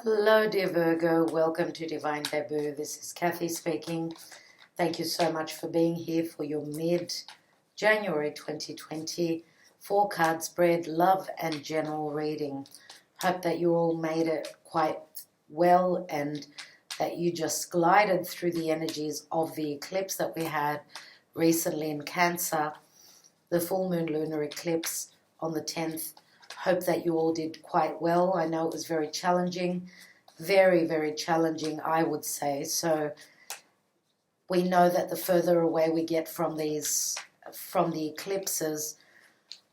Hello, dear Virgo. Welcome to Divine Debut. This is Kathy speaking. Thank you so much for being here for your mid-January 2020 4-card spread, love and general reading. Hope that you all made it quite well and that you just glided through the energies of the eclipse that we had recently in Cancer, the full moon lunar eclipse on the 10th. Hope that you all did quite well. I know it was very challenging, very, very challenging, I would say. So we know that the further away we get from the eclipses,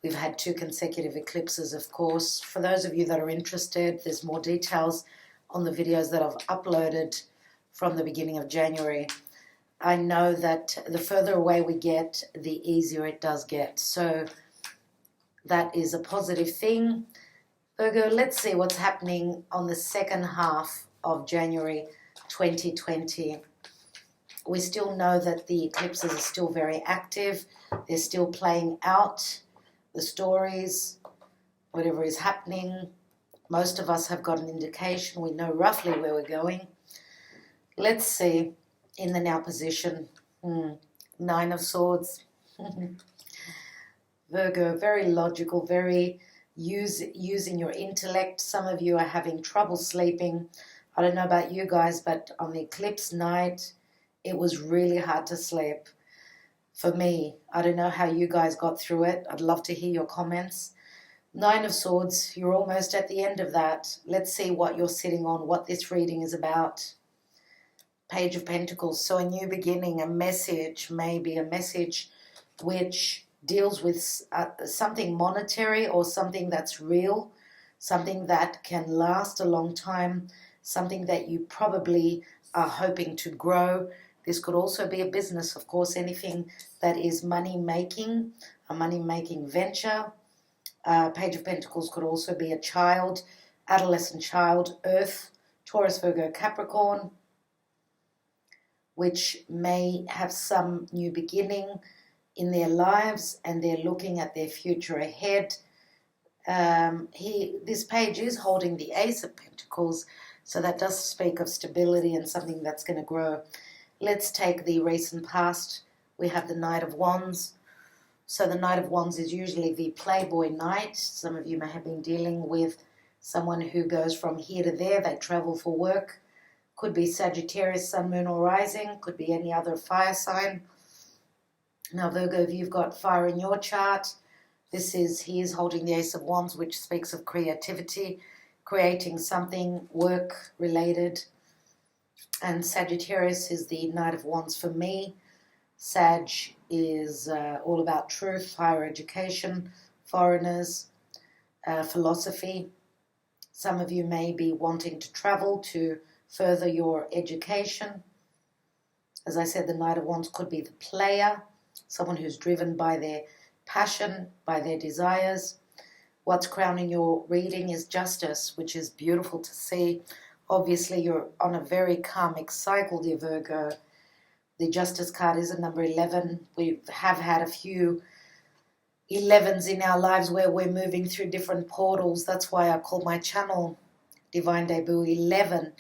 we've had 2 consecutive eclipses, of course. For those of you that are interested, there's more details on the videos that I've uploaded from the beginning of January. I know that the further away we get, the easier it does get. So that is a positive thing. Virgo, let's see what's happening on the second half of January 2020. We still know that the eclipses are still very active. They're still playing out the stories, whatever is happening. Most of us have got an indication. We know roughly where we're going. Let's see in the now position. 9 of Swords. Virgo, very logical, very using your intellect. Some of you are having trouble sleeping. I don't know about you guys, but on the eclipse night, it was really hard to sleep. For me, I don't know how you guys got through it. I'd love to hear your comments. 9 of Swords, you're almost at the end of that. Let's see what you're sitting on, what this reading is about. Page of Pentacles, so a new beginning, a message, maybe a message which deals with something monetary or something that's real, something that can last a long time, something that you probably are hoping to grow. This could also be a business, of course, anything that is money-making, a money-making venture. Page of Pentacles could also be a child, adolescent child, Earth, Taurus, Virgo, Capricorn, which may have some new beginning in their lives and they're looking at their future ahead. This page is holding the Ace of Pentacles, so that does speak of stability and something that's going to grow. Let's take the recent past. We have the Knight of Wands. So the Knight of Wands is usually the playboy knight. Some of you may have been dealing with someone who goes from here to there. They travel for work. Could be Sagittarius, Sun, Moon or Rising. Could be any other fire sign. Now, Virgo, if you've got fire in your chart, he is holding the Ace of Wands, which speaks of creativity, creating something work-related. And Sagittarius is the Knight of Wands for me. Sag is all about truth, higher education, foreigners, philosophy. Some of you may be wanting to travel to further your education. As I said, the Knight of Wands could be the player, someone who's driven by their passion, by their desires. What's crowning your reading is Justice, which is beautiful to see. Obviously, you're on a very karmic cycle, dear Virgo. The Justice card is a number 11. We have had a few 11s in our lives where we're moving through different portals. That's why I call my channel Divine Debut 11.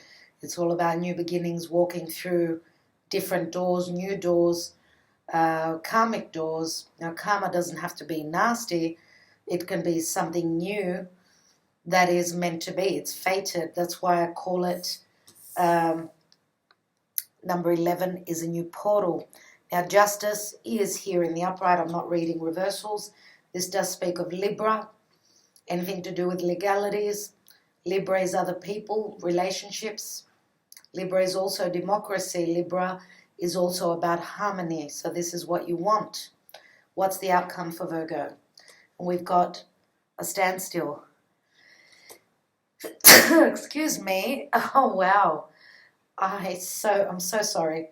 It's all about new beginnings, walking through different doors, new doors, karmic doors. Now, karma doesn't have to be nasty. It can be something new that is meant to be. It's fated. That's why I call it number 11 is a new portal. Now, Justice is here in the upright. I'm not reading reversals. This does speak of Libra, anything to do with legalities. Libra is other people, relationships. Libra is also democracy. Libra is also about harmony. So this is what you want. What's the outcome for Virgo? And we've got a standstill. Excuse me. Oh, wow. I'm so sorry.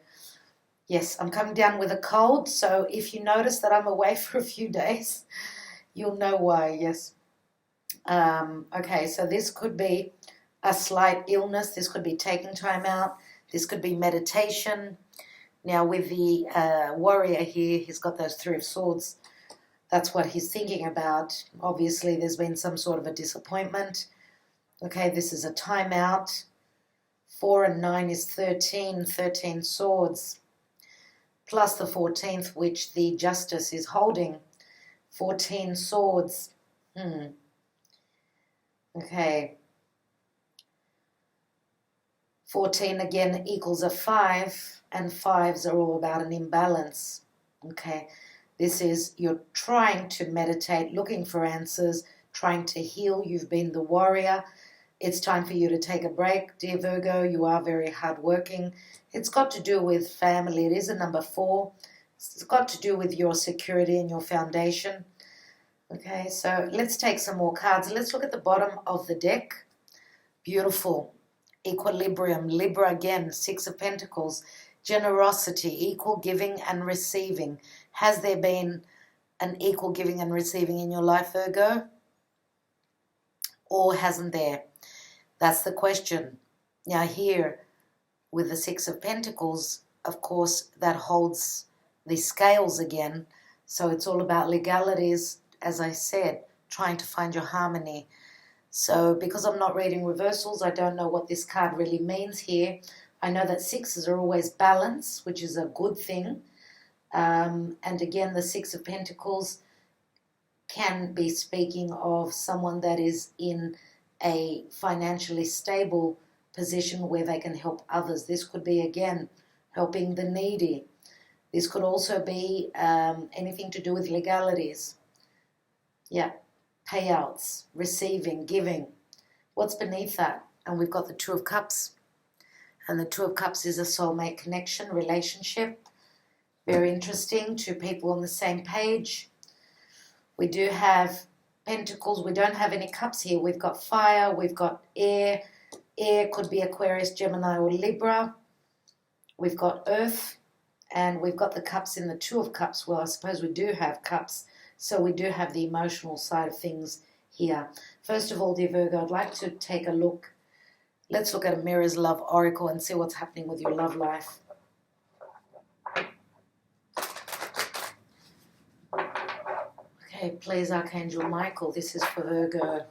Yes, I'm coming down with a cold. So if you notice that I'm away for a few days, you'll know why. Yes. Okay, so this could be a slight illness. This could be taking time out. This could be meditation. Now with the warrior here, he's got those 3 of Swords. That's what he's thinking about. Obviously, there's been some sort of a disappointment. Okay, this is a timeout. 4 and 9 is 13, 13 swords, plus the 14th, which the justice is holding, 14 swords. Okay. 14 again equals a 5, and 5s are all about an imbalance. Okay, this is you're trying to meditate, looking for answers, trying to heal. You've been the warrior. It's time for you to take a break, dear Virgo. You are very hardworking. It's got to do with family. It is a number 4. It's got to do with your security and your foundation. Okay, so let's take some more cards. Let's look at the bottom of the deck. Beautiful. Equilibrium, Libra again, 6 of Pentacles, generosity, equal giving and receiving. Has there been an equal giving and receiving in your life, Virgo? Or hasn't there? That's the question. Now here, with the 6 of Pentacles, of course, that holds the scales again. So it's all about legalities, as I said, trying to find your harmony. So because I'm not reading reversals, I don't know what this card really means here. I know that 6s are always balance, which is a good thing. And again, the 6 of Pentacles can be speaking of someone that is in a financially stable position where they can help others. This could be, again, helping the needy. This could also be anything to do with legalities. Yeah. Payouts, receiving, giving. What's beneath that? And we've got the 2 of Cups. And the 2 of Cups is a soulmate connection, relationship. Very interesting, 2 people on the same page. We do have Pentacles. We don't have any Cups here. We've got fire. We've got air. Air could be Aquarius, Gemini, or Libra. We've got earth. And we've got the Cups in the 2 of Cups. Well, I suppose we do have Cups. So we do have the emotional side of things here. First of all, dear Virgo, I'd like to take a look. Let's look at a Mirror's Love Oracle and see what's happening with your love life. Okay, please, Archangel Michael. This is for Virgo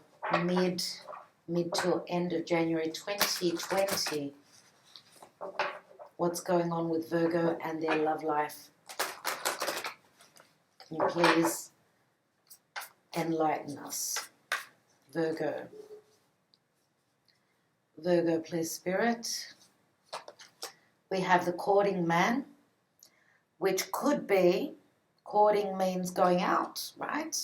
mid to end of January 2020. What's going on with Virgo and their love life? Can you please enlighten us? Virgo. Virgo, please, Spirit. We have the courting man, which could be, courting means going out, right?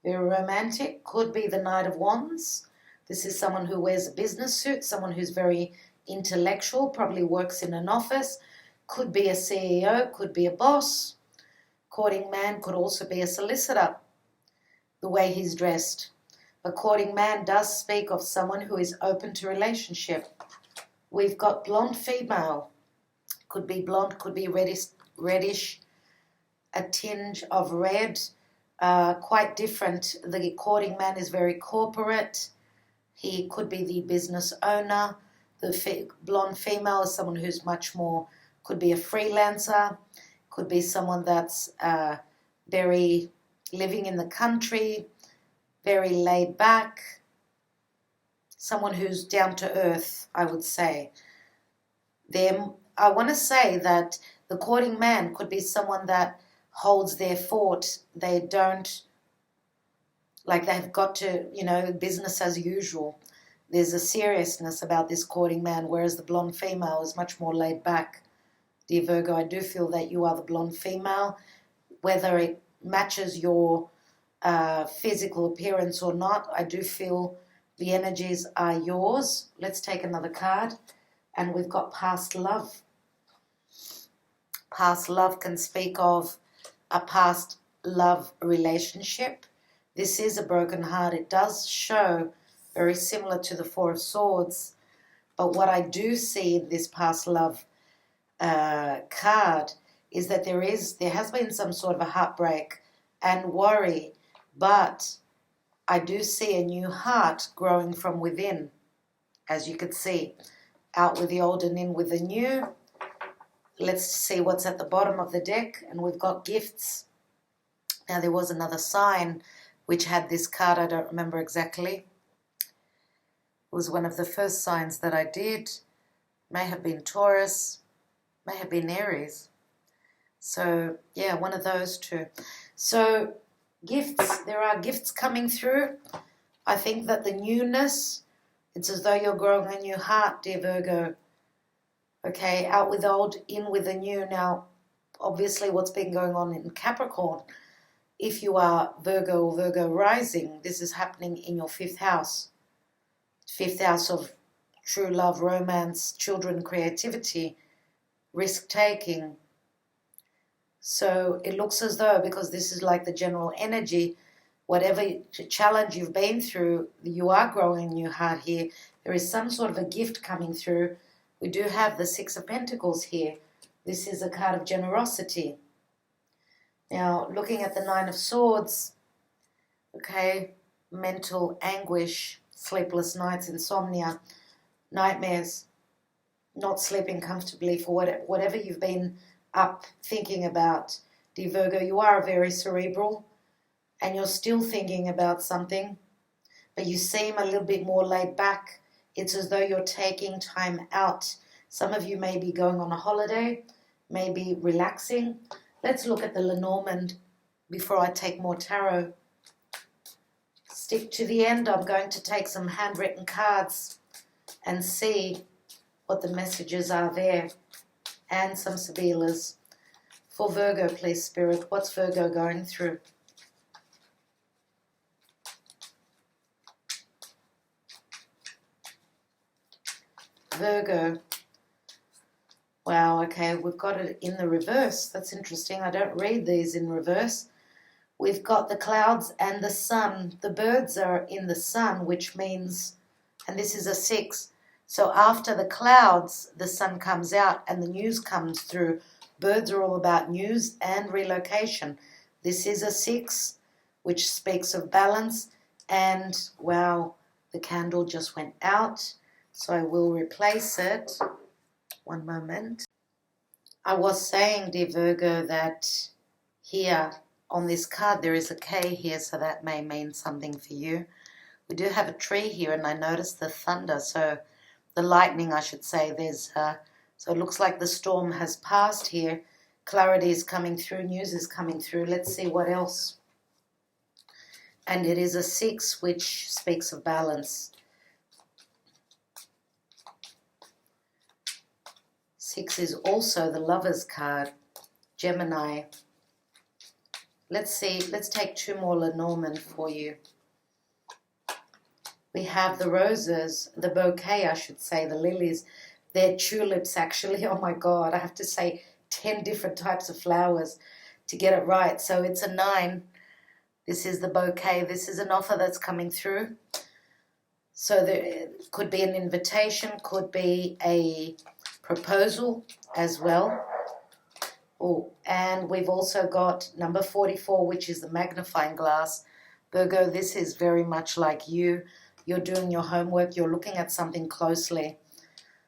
Very romantic. Could be the Knight of Wands. This is someone who wears a business suit, someone who's very intellectual, probably works in an office. Could be a CEO, could be a boss. Courting man could also be a solicitor, the way he's dressed. A courting man does speak of someone who is open to relationship. We've got blonde female. Could be blonde, could be reddish, a tinge of red, quite different. The courting man is very corporate. He could be the business owner. The blonde female is someone who's much more, could be a freelancer, could be someone that's very living in the country, very laid back, someone who's down to earth, I would say. I want to say that the courting man could be someone that holds their fort. They don't, like they've got to, business as usual. There's a seriousness about this courting man, whereas the blonde female is much more laid back. Dear Virgo, I do feel that you are the blonde female, whether it matches your physical appearance or not. I do feel the energies are yours. Let's take another card. And we've got past love. Past love can speak of a past love relationship. This is a broken heart. It does show very similar to the 4 of Swords. But what I do see in this past love card is that there has been some sort of a heartbreak and worry, but I do see a new heart growing from within, as you could see. Out with the old and in with the new. Let's see what's at the bottom of the deck, and we've got gifts. Now there was another sign which had this card, I don't remember exactly. was one of the first signs that I did. May have been Taurus, may have been Aries. So, yeah, one of those two. So, gifts, there are gifts coming through. I think that the newness, it's as though you're growing a new heart, dear Virgo. Okay, out with old, in with the new. Now, obviously what's been going on in Capricorn, if you are Virgo or Virgo rising, this is happening in your 5th house. 5th house of true love, romance, children, creativity, risk-taking. So it looks as though, because this is like the general energy, whatever challenge you've been through, you are growing a new heart here. There is some sort of a gift coming through. We do have the 6 of Pentacles here. This is a card of generosity. Now, looking at the 9 of Swords, okay, mental anguish, sleepless nights, insomnia, nightmares, not sleeping comfortably for whatever you've been up thinking about. Dear Virgo, you are very cerebral and you're still thinking about something, but you seem a little bit more laid back. It's as though you're taking time out. Some of you may be going on a holiday, maybe relaxing. Let's look at the Lenormand before I take more tarot. Stick to the end. I'm going to take some handwritten cards and see what the messages are there. And some Sibilas. For Virgo, please, Spirit. What's Virgo going through? Virgo. Wow, okay, we've got it in the reverse. That's interesting. I don't read these in reverse. We've got the clouds and the sun. The birds are in the sun, which means, and this is a 6. So after the clouds, the sun comes out and the news comes through. Birds are all about news and relocation. This is a 6, which speaks of balance. And, wow, the candle just went out. So I will replace it. One moment. I was saying, dear Virgo, that here on this card there is a K here, so that may mean something for you. We do have a tree here, and I noticed the thunder, so the lightning, I should say. So it looks like the storm has passed here. Clarity is coming through, news is coming through. Let's see what else. And it is a 6, which speaks of balance. 6 is also the Lover's card, Gemini. Let's see, let's take 2 more Lenormand for you. We have the roses, the bouquet, I should say, the lilies. They're tulips, actually. Oh, my God. I have to say 10 different types of flowers to get it right. So it's a 9. This is the bouquet. This is an offer that's coming through. So there could be an invitation, could be a proposal as well. Oh, and we've also got number 44, which is the magnifying glass. Virgo, this is very much like you. You're doing your homework. You're looking at something closely.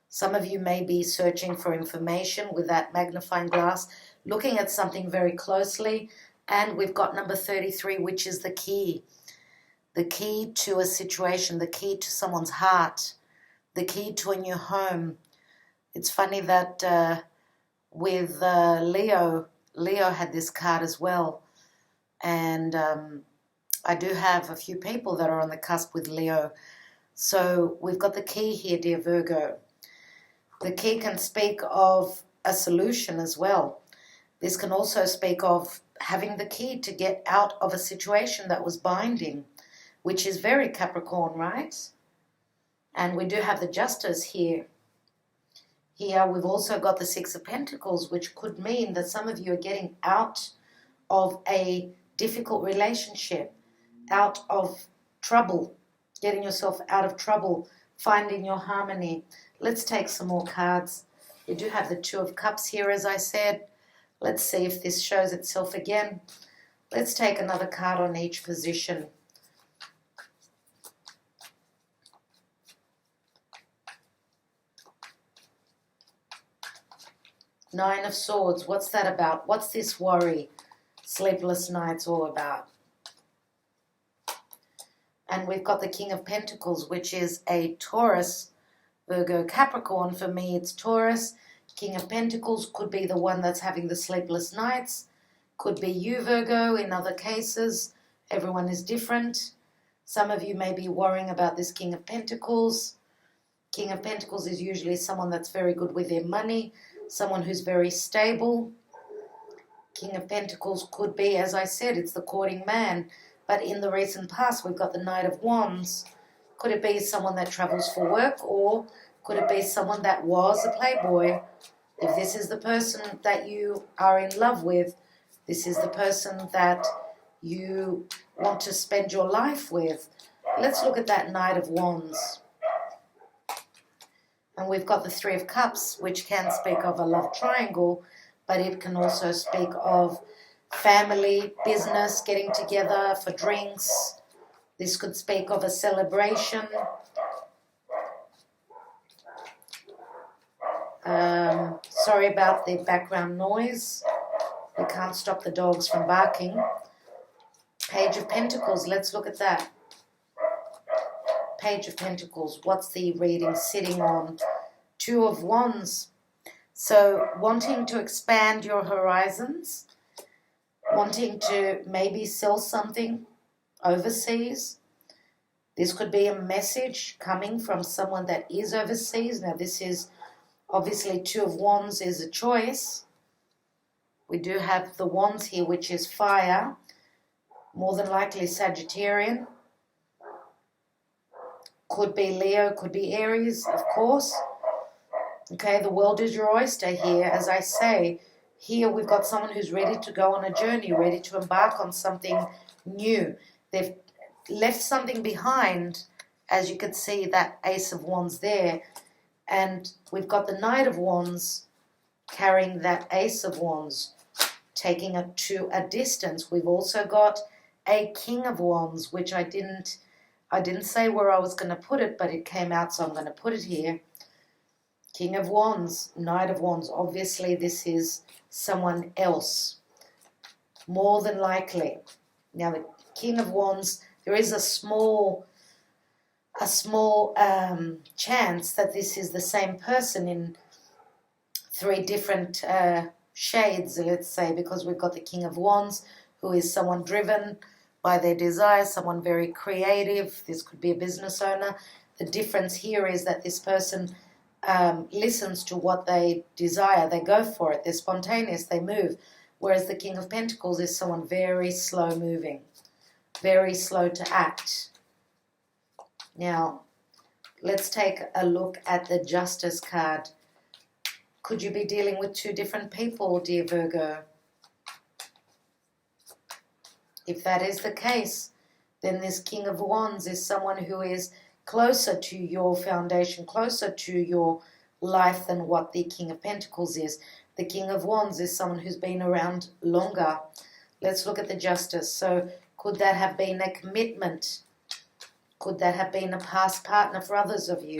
Some of you may be searching for information with that magnifying glass, looking at something very closely. And we've got number 33, which is the key. The key to a situation, the key to someone's heart, the key to a new home. It's funny that with Leo had this card as well. And I do have a few people that are on the cusp with Leo. So we've got the key here, dear Virgo. The key can speak of a solution as well. This can also speak of having the key to get out of a situation that was binding, which is very Capricorn, right? And we do have the Justice here. Here we've also got the 6 of Pentacles, which could mean that some of you are getting out of a difficult relationship, out of trouble, getting yourself out of trouble, finding your harmony. Let's take some more cards. We do have the 2 of Cups here, as I said. Let's see if this shows itself again. Let's take another card on each position. Nine of Swords, what's that about? What's this worry, sleepless nights all about? And we've got the King of Pentacles, which is a Taurus, Virgo, Capricorn. For me, it's Taurus. King of Pentacles could be the one that's having the sleepless nights. Could be you, Virgo, in other cases. Everyone is different. Some of you may be worrying about this King of Pentacles. King of Pentacles is usually someone that's very good with their money, someone who's very stable. King of Pentacles could be, as I said, it's the courting man. But in the recent past, we've got the Knight of Wands. Could it be someone that travels for work, or could it be someone that was a playboy? If this is the person that you are in love with, this is the person that you want to spend your life with. Let's look at that Knight of Wands. And we've got the Three of Cups, which can speak of a love triangle, but it can also speak of family, business, getting together for drinks. This could speak of a celebration. Sorry about the background noise. We can't stop the dogs from barking. Page of Pentacles, let's look at that. Page of Pentacles, what's the reading sitting on? Two of Wands. So wanting to expand your horizons, wanting to maybe sell something overseas. This could be a message coming from someone that is overseas. Now this is obviously Two of Wands is a choice. We do have the Wands here, which is fire, more than likely Sagittarian. Could be Leo, could be Aries, of course. Okay, the world is your oyster here. As I say, here we've got someone who's ready to go on a journey, ready to embark on something new. They've left something behind, as you can see that Ace of Wands there. And we've got the Knight of Wands carrying that Ace of Wands, taking it to a distance. We've also got a King of Wands, which I didn't say where I was going to put it, but it came out, so I'm going to put it here. King of Wands, Knight of Wands. Obviously, this is someone else, more than likely. Now, the King of Wands, there is a small chance that this is the same person in three different shades, let's say, because we've got the King of Wands, who is someone driven by their desires, someone very creative. This could be a business owner. The difference here is that this person listens to what they desire. They go for it. They're spontaneous. They move. Whereas the King of Pentacles is someone very slow moving, very slow to act. Now, let's take a look at the Justice card. Could you be dealing with two different people, dear Virgo? If that is the case, then this King of Wands is someone who is closer to your foundation, closer to your life than what the King of Pentacles is. The King of Wands is someone who's been around longer. Let's look at the Justice. So could that have been a commitment? Could that have been a past partner for others of you?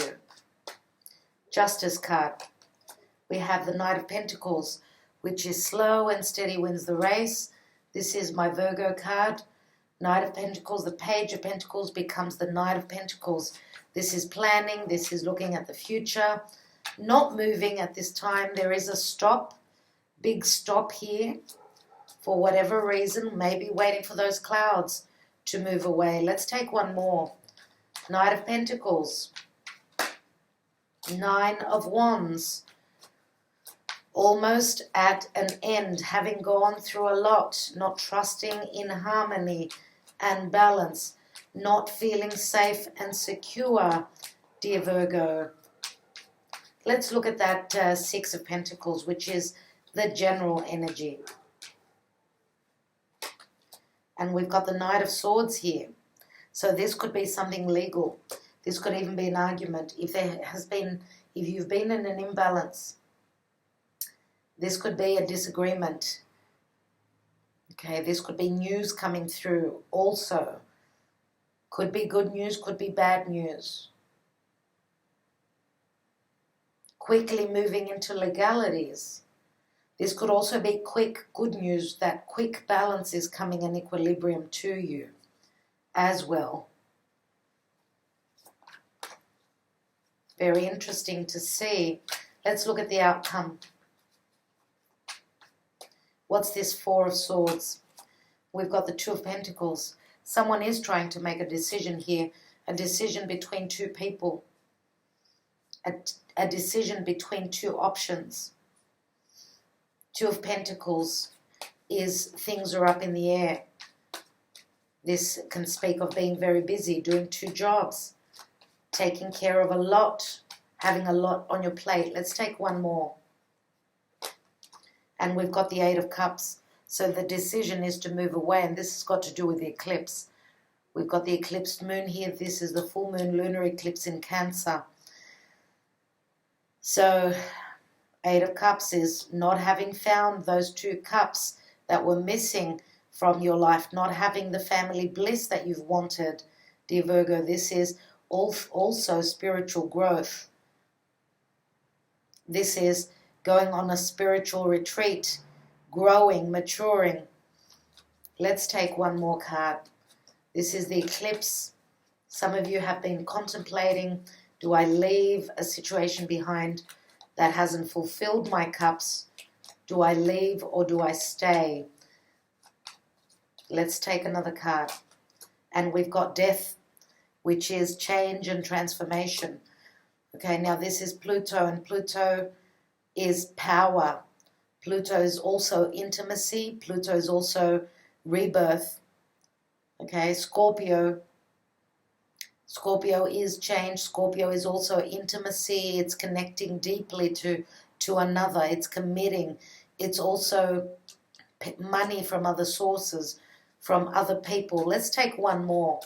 Justice card. We have the Knight of Pentacles, which is slow and steady wins the race. This is my Virgo card. Knight of Pentacles, the Page of Pentacles becomes the Knight of Pentacles. This is planning, this is looking at the future, not moving at this time. There is a stop, big stop here for whatever reason, maybe waiting for those clouds to move away. Let's take one more. Knight of Pentacles, Nine of Wands, almost at an end, having gone through a lot, not trusting in harmony and balance, not feeling safe and secure, dear Virgo. Let's look at that Six of Pentacles, which is the general energy. And we've got the Knight of Swords here. So this could be something legal. This could even be an argument. If you've been in an imbalance, this could be a disagreement. Okay, this could be news coming through also. Could be good news, could be bad news. Quickly moving into legalities. This could also be quick good news, that quick balance is coming in equilibrium to you as well. Very interesting to see. Let's look at the outcome. What's this Four of Swords? We've got the Two of Pentacles. Someone is trying to make a decision here, a decision between two people, a decision between two options. Two of Pentacles is things are up in the air. This can speak of being very busy, doing two jobs, taking care of a lot, having a lot on your plate. Let's take one more. And we've got the Eight of Cups. So the decision is to move away, and this has got to do with the eclipse. We've got the eclipsed moon here. This is the full moon lunar eclipse in Cancer. So Eight of Cups is not having found those two cups that were missing from your life, not having the family bliss that you've wanted, dear Virgo. This is also spiritual growth. This is going on a spiritual retreat, growing, maturing. Let's take one more card. This is the eclipse. Some of you have been contemplating, do I leave a situation behind that hasn't fulfilled my cups? Do I leave or do I stay? Let's take another card. And we've got Death, which is change and transformation. Okay, now this is Pluto, and Pluto is power. Pluto is also intimacy. Pluto is also rebirth. Okay, Scorpio is change. Scorpio is also intimacy. It's connecting deeply to another. It's committing. It's also money from other sources, from other people. Let's take one more.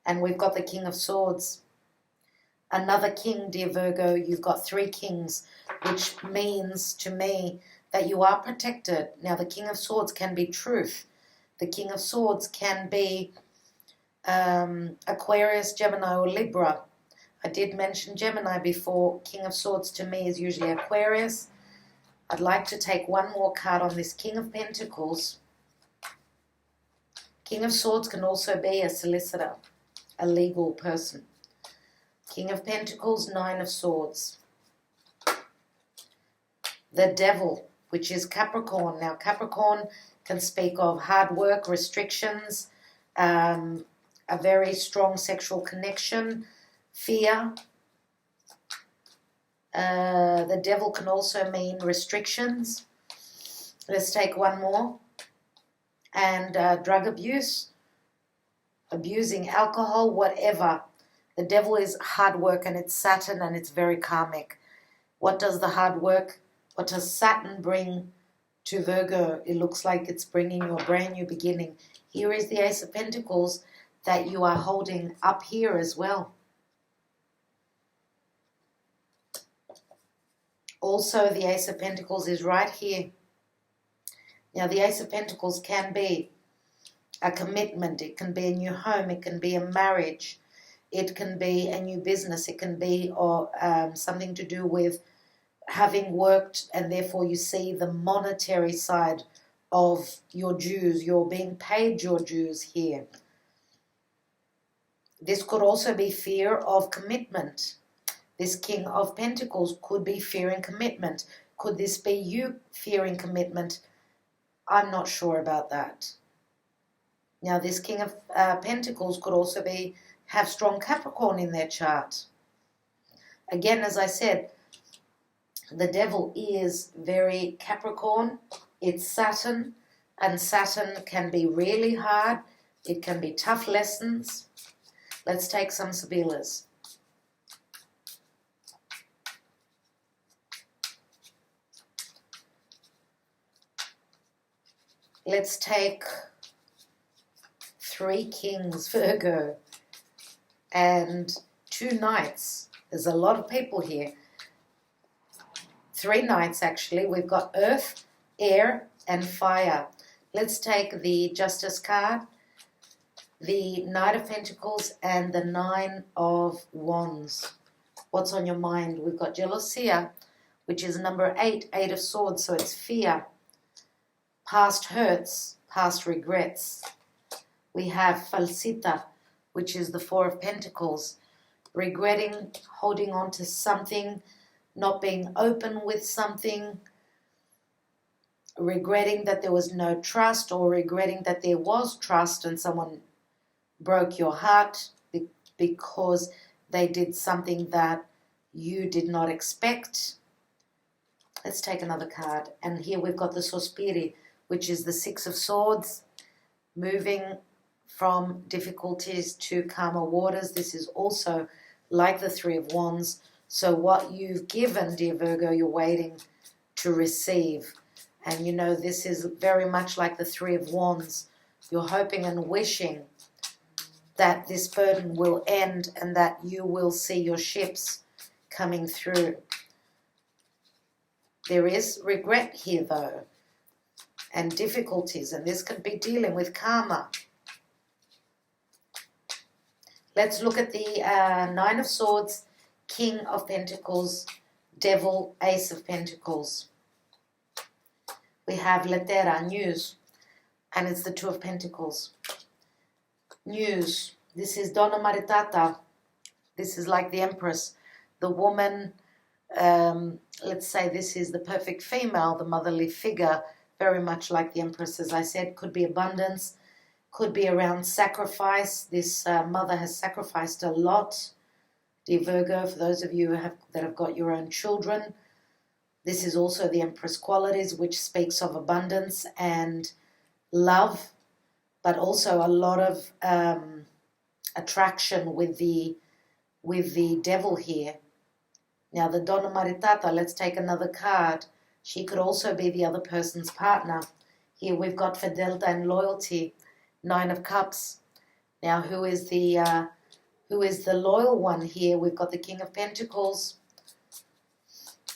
And we've got the King of Swords. Another king, dear Virgo. You've got three kings, which means to me that you are protected. Now, the King of Swords can be truth. The King of Swords can be Aquarius, Gemini, or Libra. I did mention Gemini before. King of Swords to me is usually Aquarius. I'd like to take one more card on this King of Pentacles. King of Swords can also be a solicitor, a legal person. King of Pentacles, Nine of Swords. The Devil, which is Capricorn. Now, Capricorn can speak of hard work, restrictions, a very strong sexual connection, fear. The Devil can also mean restrictions. Let's take one more. And drug abuse, abusing alcohol, whatever. The Devil is hard work, and it's Saturn, and it's very karmic. What does the hard work, what does Saturn bring to Virgo? It looks like it's bringing you a brand new beginning. Here is the Ace of Pentacles that you are holding up here as well. Also, the Ace of Pentacles is right here. Now, the Ace of Pentacles can be a commitment. It can be a new home. It can be a marriage. It can be a new business. It can be something to do with having worked, and therefore you see the monetary side of your dues. You're being paid your dues here. This could also be fear of commitment. This King of Pentacles could be fearing commitment. Could this be you fearing commitment? I'm not sure about that. Now, this King of Pentacles could also have strong Capricorn in their chart. Again, as I said, the Devil is very Capricorn. It's Saturn, and Saturn can be really hard. It can be tough lessons. Let's take some Sibilas. Let's take three Kings, Virgo, and two Knights. There's a lot of people here. Three Knights, actually. We've got Earth, Air, and Fire. Let's take the Justice card, the Knight of Pentacles, and the Nine of Wands. What's on your mind? We've got Jealousy, which is number 8, Eight of Swords, so it's fear, past hurts, past regrets. We have falsita, which is the Four of Pentacles. Regretting, holding on to something, not being open with something, regretting that there was no trust, or regretting that there was trust and someone broke your heart because they did something that you did not expect. Let's take another card. And here we've got the Sospiri, which is the Six of Swords, moving from difficulties to calmer waters. This is also like the Three of Wands. So what you've given, dear Virgo, you're waiting to receive. And you know, this is very much like the Three of Wands. You're hoping and wishing that this burden will end and that you will see your ships coming through. There is regret here, though, and difficulties, and this could be dealing with karma. Let's look at the Nine of Swords, King of Pentacles, Devil, Ace of Pentacles. We have lettera, news, and it's the Two of Pentacles. News. This is Donna Maritata. This is like the Empress, the woman. Let's say this is the perfect female, the motherly figure, very much like the Empress, as I said. Could be abundance, could be around sacrifice. This mother has sacrificed a lot, dear Virgo, for those of you that have got your own children. This is also the Empress qualities, which speaks of abundance and love, but also a lot of attraction with the devil here. Now the Donna Maritata, let's take another card. She could also be the other person's partner. Here we've got fidelity and loyalty, Nine of Cups. Now who is the loyal one here? We've got the King of Pentacles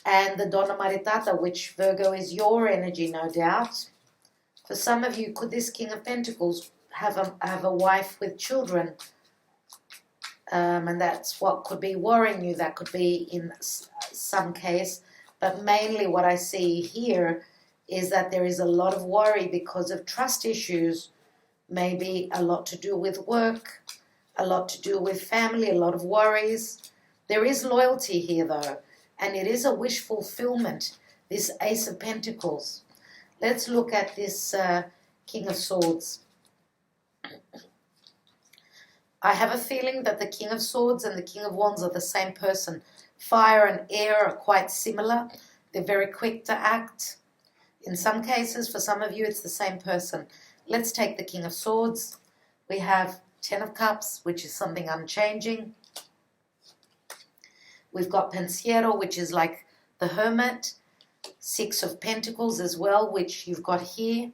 and the Donna Maritata, which, Virgo, is your energy, no doubt. For some of you, could this King of Pentacles have a wife with children? And that's what could be worrying you. That could be in some case. But mainly what I see here is that there is a lot of worry because of trust issues. Maybe a lot to do with work, a lot to do with family, a lot of worries. There is loyalty here, though, and it is a wish fulfillment, this Ace of Pentacles. Let's look at this King of Swords. I have a feeling that the King of Swords and the King of Wands are the same person. Fire and air are quite similar. They're very quick to act. In some cases, for some of you, it's the same person. Let's take the King of Swords. We have Ten of Cups, which is something unchanging. We've got Pensiero, which is like the Hermit. Six of Pentacles as well, which you've got here.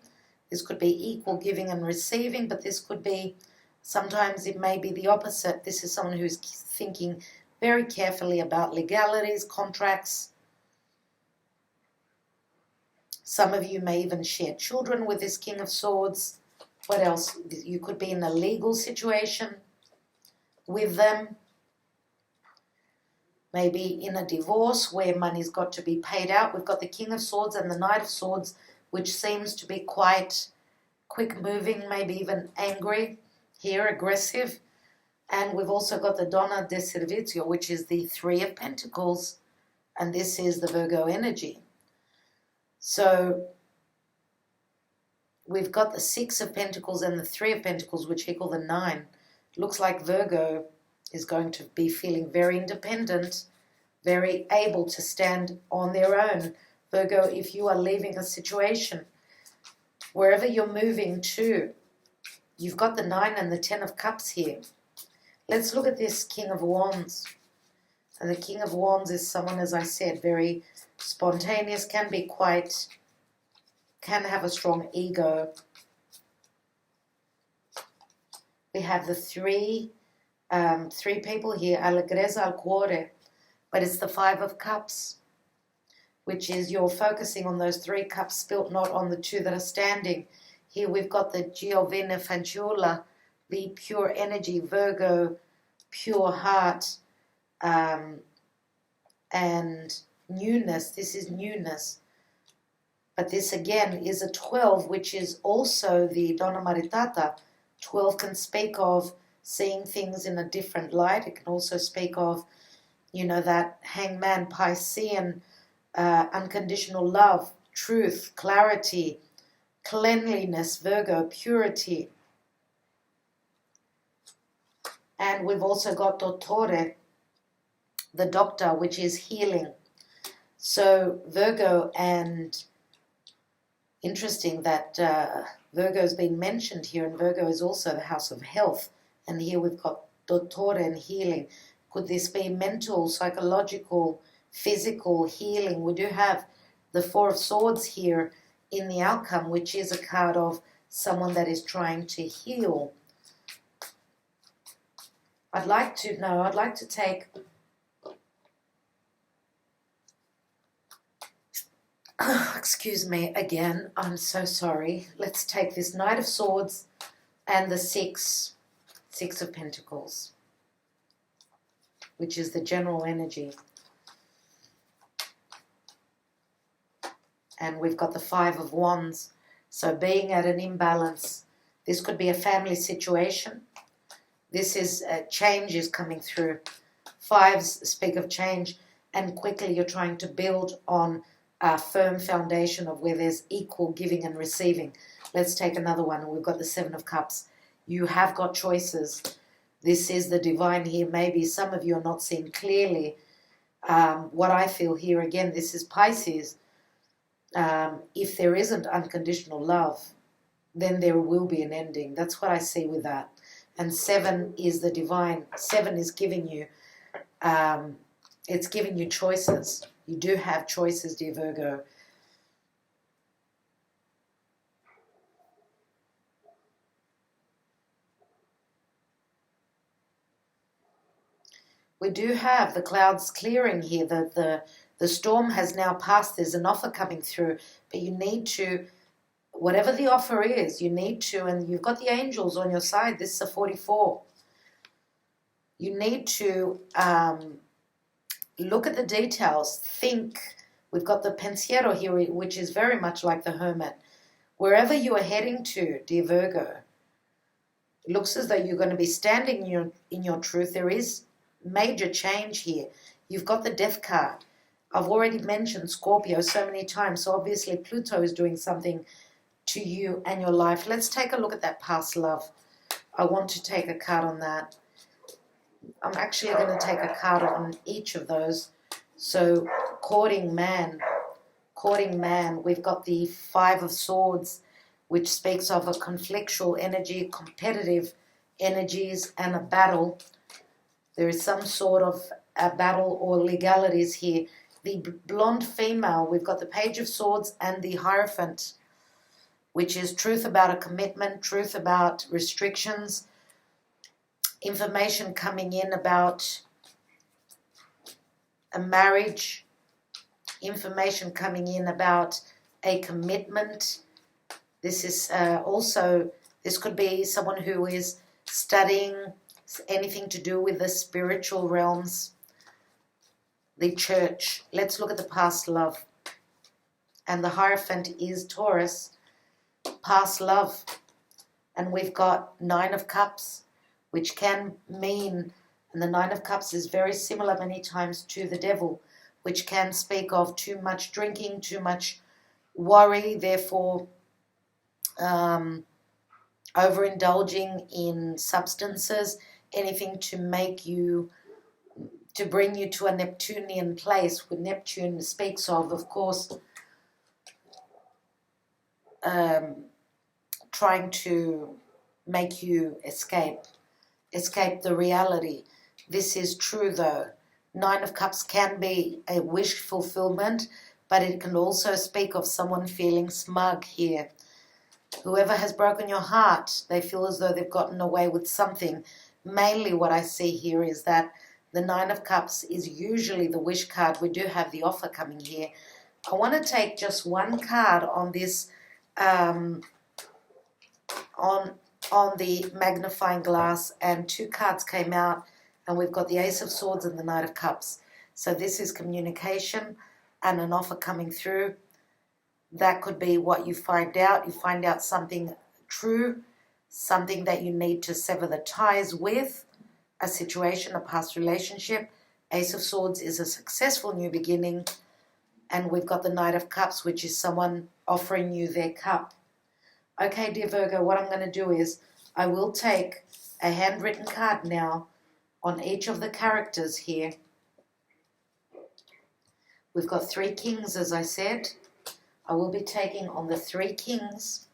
This could be equal giving and receiving, but this could be, sometimes it may be the opposite. This is someone who's thinking very carefully about legalities, contracts. Some of you may even share children with this King of Swords. What else? You could be in a legal situation with them. Maybe in a divorce where money's got to be paid out. We've got the King of Swords and the Knight of Swords, which seems to be quite quick moving, maybe even angry here, aggressive. And we've also got the Donna de Servizio, which is the Three of Pentacles, and this is the Virgo energy. So we've got the Six of Pentacles and the Three of Pentacles, which equal the Nine. Looks like Virgo is going to be feeling very independent, very able to stand on their own. Virgo, if you are leaving a situation, wherever you're moving to, you've got the Nine and the Ten of Cups here. Let's look at this King of Wands. And the King of Wands is someone, as I said, very spontaneous, can have a strong ego. We have the three people here, Allegrezza al cuore, but it's the Five of Cups, which is you're focusing on those three cups spilt, not on the two that are standing. Here we've got the Giovine Fanciulla, the pure energy, Virgo, pure heart, and newness. This is newness. But this again is a 12, which is also the Donna Maritata, 12 can speak of seeing things in a different light. It can also speak of, you know, that hangman, Piscean, unconditional love, truth, clarity, cleanliness, Virgo, purity. And we've also got Dottore, the doctor, which is healing. So Virgo, and interesting that Virgo's been mentioned here, and Virgo is also the house of health. And here we've got Dottore and healing. Could this be mental, psychological, physical healing? We do have the Four of Swords here in the outcome, which is a card of someone that is trying to heal. I'd like to take excuse me again, I'm so sorry. Let's take this Knight of Swords and the Six of Pentacles, which is the general energy. And we've got the Five of Wands. So being at an imbalance, this could be a family situation. This is change is coming through. Fives speak of change, and quickly you're trying to build on a firm foundation of where there's equal giving and receiving. Let's take another one. We've got the Seven of Cups. You have got choices. This is the divine here. Maybe some of you are not seeing clearly what I feel here. Again, this is Pisces. If there isn't unconditional love, then there will be an ending. That's what I see with that. And seven is the divine. Seven is giving you, it's giving you choices. You do have choices, dear Virgo. We do have the clouds clearing here. The storm has now passed. There's an offer coming through, but you need to, whatever the offer is, you need to, and you've got the angels on your side. This is a 44. You need to look at the details, think. We've got the pensiero here, which is very much like the hermit. Wherever you are heading to, dear Virgo, it looks as though you're going to be standing in your truth. There is major change here. You've got the death card. I've already mentioned Scorpio so many times, so obviously Pluto is doing something to you and your life. Let's take a look at that past love. I want to take a card on that. I'm actually going to take a card on each of those. So courting man, we've got the Five of Swords, which speaks of a conflictual energy, competitive energies, and a battle. There is some sort of a battle or legalities here. The blonde female, we've got the Page of Swords and the Hierophant, which is truth about a commitment, truth about restrictions, information coming in about a marriage, information coming in about a commitment. This is also, this could be someone who is studying anything to do with the spiritual realms, the church. Let's look at the past love. And the Hierophant is Taurus, past love. And we've got Nine of Cups, which can mean, and the Nine of Cups is very similar many times to the Devil, which can speak of too much drinking, too much worry, therefore overindulging in substances, anything to make you, to bring you to a Neptunian place, where Neptune speaks of course, trying to make you escape the reality. This is true though. Nine of Cups can be a wish fulfillment, but it can also speak of someone feeling smug here. Whoever has broken your heart, they feel as though they've gotten away with something. Mainly what I see here is that the Nine of Cups is usually the wish card. We do have the offer coming here. I want to take just one card on this, on the magnifying glass, and two cards came out, and we've got the Ace of Swords and the Knight of Cups. So this is communication and an offer coming through. That could be what you find out. You find out something true, something that you need to sever the ties with, a situation, a past relationship. Ace of Swords is a successful new beginning. And we've got the Knight of Cups, which is someone offering you their cup. Okay, dear Virgo, what I'm going to do is I will take a handwritten card now on each of the characters here. We've got 3 kings, as I said. I will be taking on the 3 kings.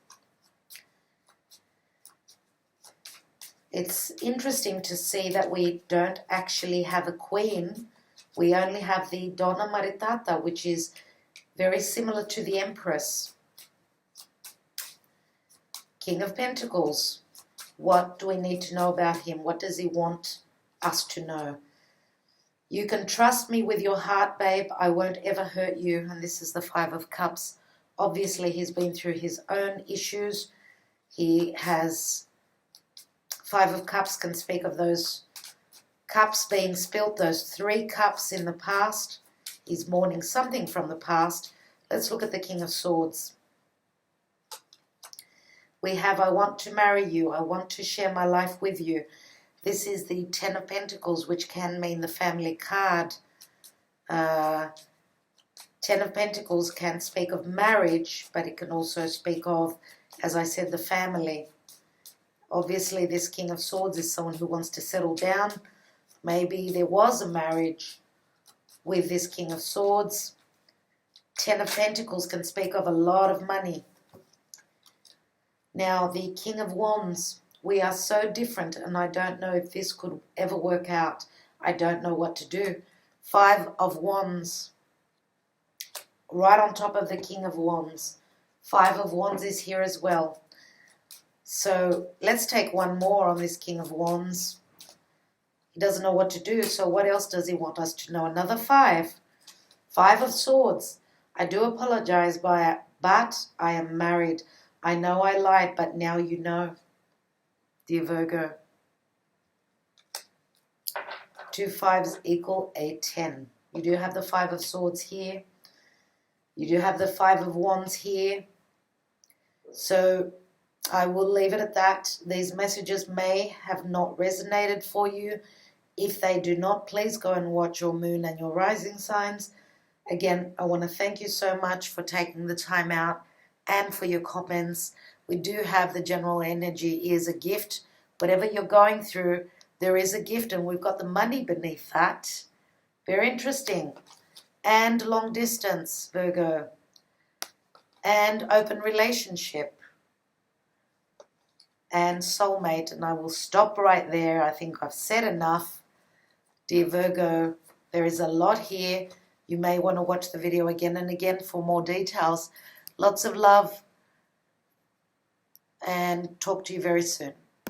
It's interesting to see that we don't actually have a queen. We only have the Donna Maritata, which is very similar to the Empress. King of Pentacles. What do we need to know about him? What does he want us to know? You can trust me with your heart, babe. I won't ever hurt you. And this is the 5 of Cups. Obviously, he's been through his own issues. He has... 5 of Cups can speak of those cups being spilt, those 3 cups in the past. He's mourning something from the past. Let's look at the King of Swords. We have, I want to marry you. I want to share my life with you. This is the 10 of Pentacles, which can mean the family card. 10 of Pentacles can speak of marriage, but it can also speak of, as I said, the family. Obviously, this King of Swords is someone who wants to settle down. Maybe there was a marriage with this King of Swords. 10 of Pentacles can speak of a lot of money. Now, the King of Wands, we are so different, and I don't know if this could ever work out. I don't know what to do. 5 of Wands, right on top of the King of Wands. 5 of Wands is here as well. So let's take one more on this King of Wands. He doesn't know what to do, so what else does he want us to know? Another 5. 5 of Swords. I do apologize, but I am married. I know I lied, but now you know, dear Virgo. 2 5s equal a 10. You do have the 5 of Swords here. You do have the 5 of Wands here. So I will leave it at that. These messages may have not resonated for you. If they do not, please go and watch your moon and your rising signs. Again, I want to thank you so much for taking the time out and for your comments. We do have the general energy is a gift. Whatever you're going through, there is a gift, and we've got the money beneath that. Very interesting. And long distance, Virgo. And open relationship. And soulmate. And I will stop right there. I think I've said enough. Dear Virgo, there is a lot here. You may want to watch the video again and again for more details. Lots of love, and talk to you very soon.